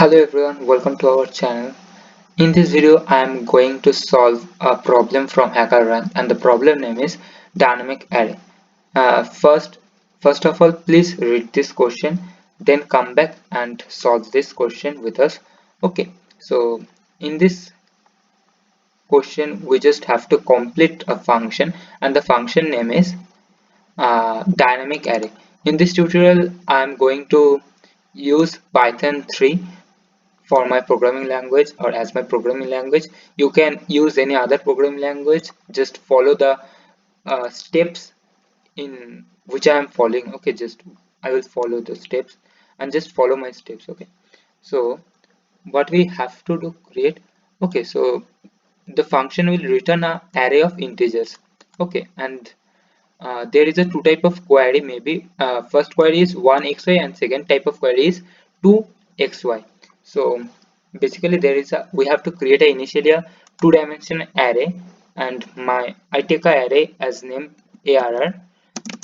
Hello everyone, welcome to our channel. In this video, I am going to solve a problem from HackerRank, and the problem name is dynamic array. First of all, please read this question, then come back and solve this question with us. Okay, so in this question, we just have to complete a function, and the function name is dynamic array. In this tutorial, I am going to use Python 3 for my programming language or as my programming language. You can use any other programming language. Just follow the steps in which I am following. Okay, just I will follow the steps and just follow my steps. Okay, so what we have to do, create. Okay, so the function will return a array of integers. Okay, and there is a two type of query. Maybe first query is 1xy and second type of query is 2xy. So basically there is a we have to create a initially a two-dimensional array, and I take a array as name arr,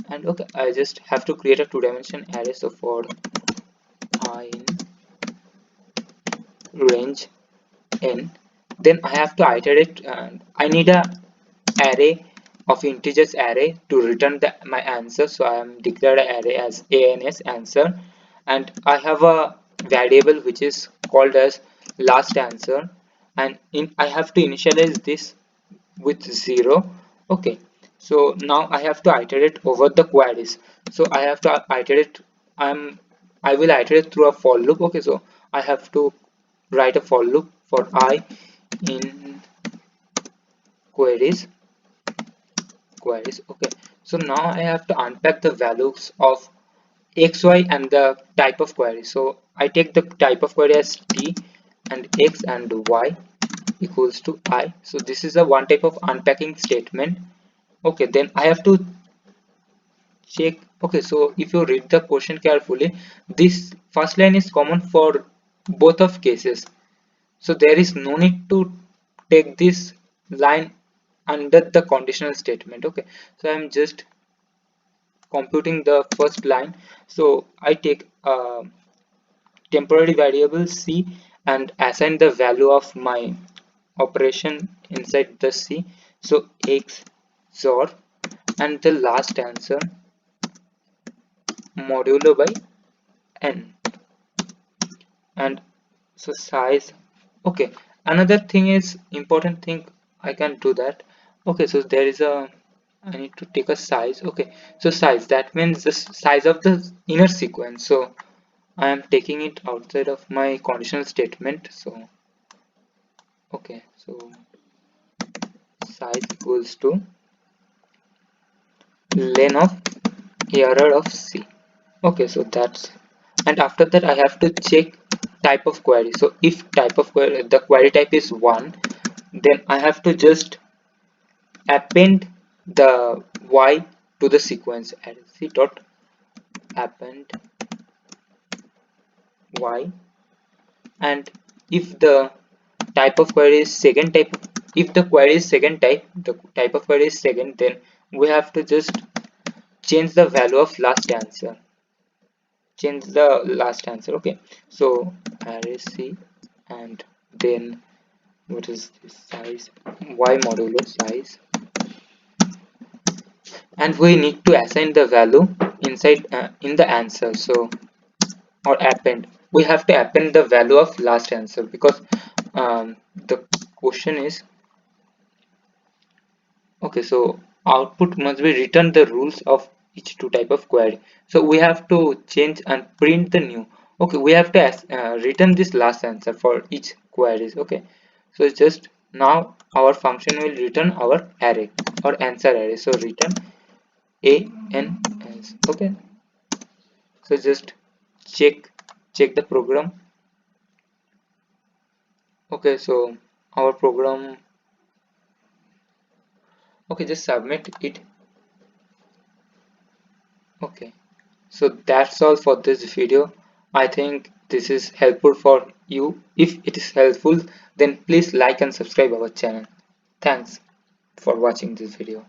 and okay, I just have to create a two-dimensional array. So for I in range n, then I have to iterate, and I need a array of integers array to return my answer. So I am declared an array as ans answer, and I have a variable which is called as last answer, and I have to initialize this with 0. Okay, so now I have to iterate over the queries. So I have to iterate, I will iterate through a for loop. Okay, so I have to write a for loop for I in queries. Okay, so now I have to unpack the values of xy and the type of query. So I take the type of query as t, and x and y equals to I. So this is a one type of unpacking statement. Okay, then I have to check. Okay, so if you read the question carefully, this first line is common for both of cases, so there is no need to take this line under the conditional statement. Okay, so I'm just computing the first line. So I take a temporary variable c and assign the value of my operation inside the c. So x XOR and the last answer modulo by n, and so size. Okay, another thing is important thing, I can do that. Okay, so there is a I need to take a size. Okay, so size, that means the size of the inner sequence. So I am taking it outside of my conditional statement. So okay, so size equals to len of error of c. Okay, so that's, and after that I have to check type of query. So if type of query, the query type is 1, then I have to just append the y to the sequence array. C dot append y, and if the type of query is second type, if the query is second type, the type of query is second, then we have to just change the value of last answer, change the last answer. Okay, so array c, and then what is this size, y modulo size, and we need to assign the value inside in the answer. So or append, we have to append the value of last answer, because the question is, okay, so output must be return the rules of each two type of query. So we have to change and print the new. Okay, we have to return this last answer for each queries. Okay, so it's just now our function will return our array or answer array. So return a n s. Okay, so just check the program. Okay, so our program, okay, just submit it. Okay, so that's all for this video. I think this is helpful for you. If it is helpful, then please like and subscribe our channel. Thanks for watching this video.